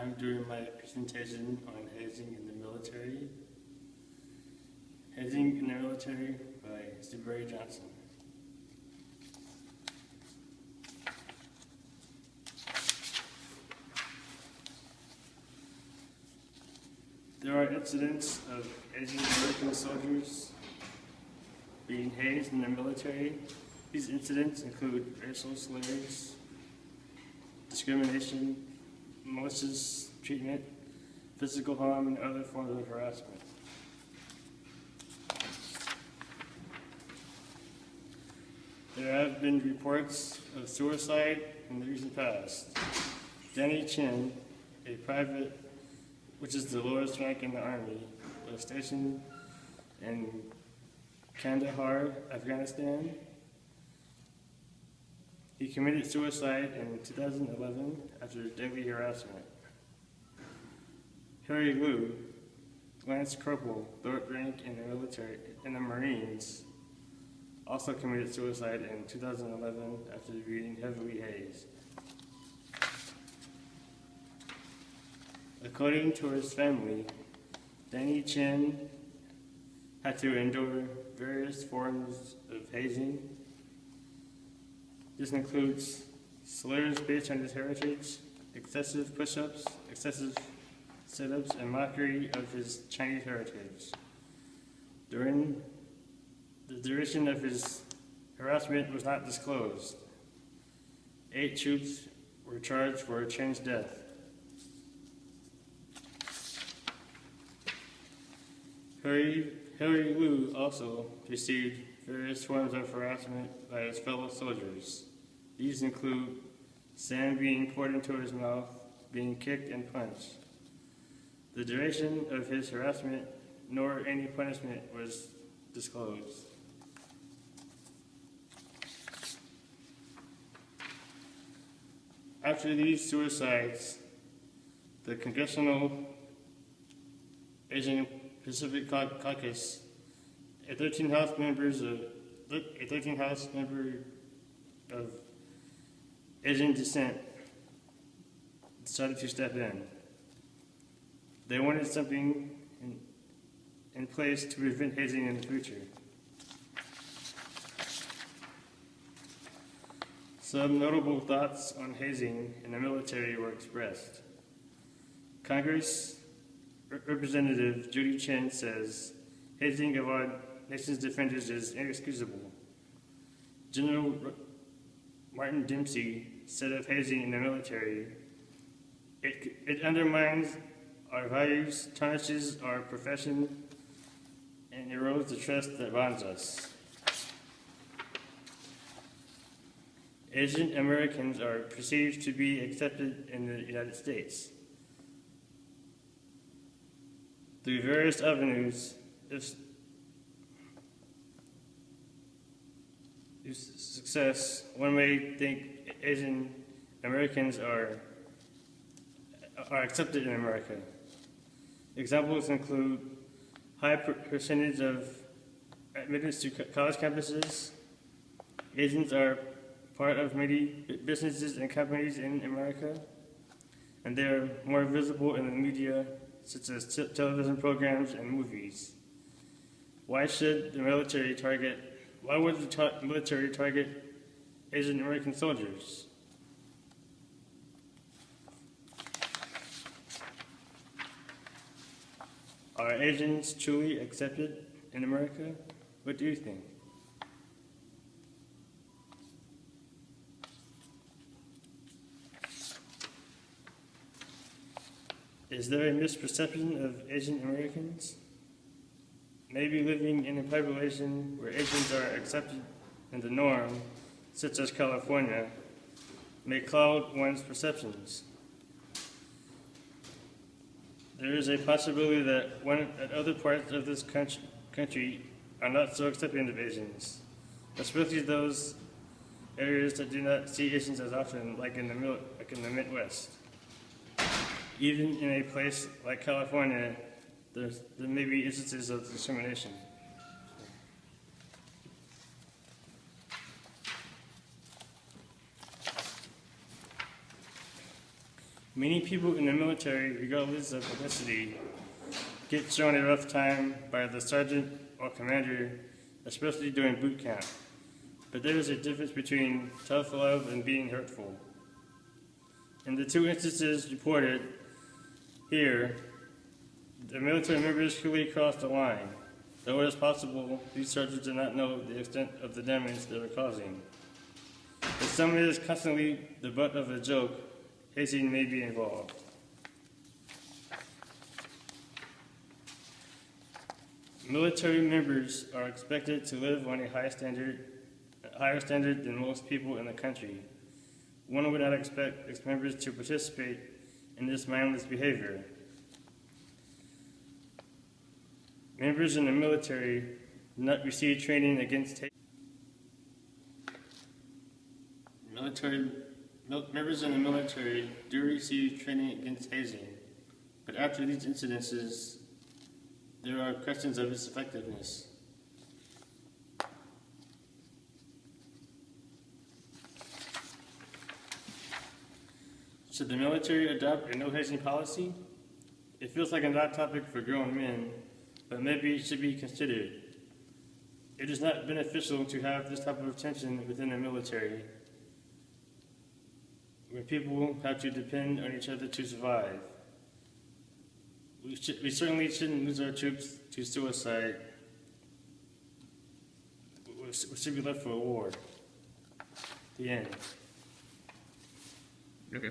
I'm doing my presentation on hazing in the military. Hazing in the military by Zuberi Johnson. There are incidents of Asian American soldiers being hazed in the military. These incidents include racial slurs, discrimination, malicious treatment, physical harm, and other forms of harassment. There have been reports of suicide in the recent past. Danny Chin, a private, which is the lowest rank in the Army, was stationed in Kandahar, Afghanistan. He committed suicide in 2011 after daily harassment. Harry Liu, Lance Corporal, third rank in the military, in the Marines, also committed suicide in 2011 after being heavily hazed. According to his family, Danny Chin had to endure various forms of hazing. This includes slurs based on his heritage, excessive push-ups, excessive sit-ups, and mockery of his Chinese heritage. During the duration of his harassment was not disclosed. 8 troops were charged for Chin's death. Harry Liu also received various forms of harassment by his fellow soldiers. These include sand being poured into his mouth, being kicked and punched. The duration of his harassment nor any punishment was disclosed. After these suicides, the Congressional Asian Pacific Caucus, a 13 House member of Asian descent, decided to step in. They wanted something in place to prevent hazing in the future. Some notable thoughts on hazing in the military were expressed. Congress Representative Judy Chen says, hazing of our nation's defenders is inexcusable. General Martin Dempsey said of hazing in the military, it undermines our values, tarnishes our profession, and erodes the trust that bonds us. Asian Americans are perceived to be accepted in the United States. Through various avenues, if success, one may think Asian Americans are accepted in America. Examples include high percentage of admittance to college campuses. Asians are part of many businesses and companies in America, and they are more visible in the media, such as television programs and movies. Why would the military target Asian American soldiers? Are Asians truly accepted in America? What do you think? Is there a misperception of Asian Americans? Maybe living in a population where Asians are accepted in the norm, such as California, may cloud one's perceptions. There is a possibility that other parts of this country are not so accepting of Asians, especially those areas that do not see Asians as often, like in the Midwest. Even in a place like California, there may be instances of discrimination. Many people in the military, regardless of ethnicity, get shown a rough time by the sergeant or commander, especially during boot camp. But there is a difference between tough love and being hurtful. In the two instances reported here, the military members clearly crossed the line. Though it is possible these sergeants did not know the extent of the damage they were causing. If someone is constantly the butt of a joke, hazing may be involved. Military members are expected to live on a higher standard than most people in the country. One would not expect its members to participate in this mindless behavior. Members in the military do not receive training against hazing. Members in the military do receive training against hazing, but after these incidences, there are questions of its effectiveness. Should the military adopt a no hazing policy? It feels like an odd topic for grown men, but maybe it should be considered. It is not beneficial to have this type of tension within the military, where people have to depend on each other to survive. We certainly shouldn't lose our troops to suicide. We should be left for a war. The end. Okay.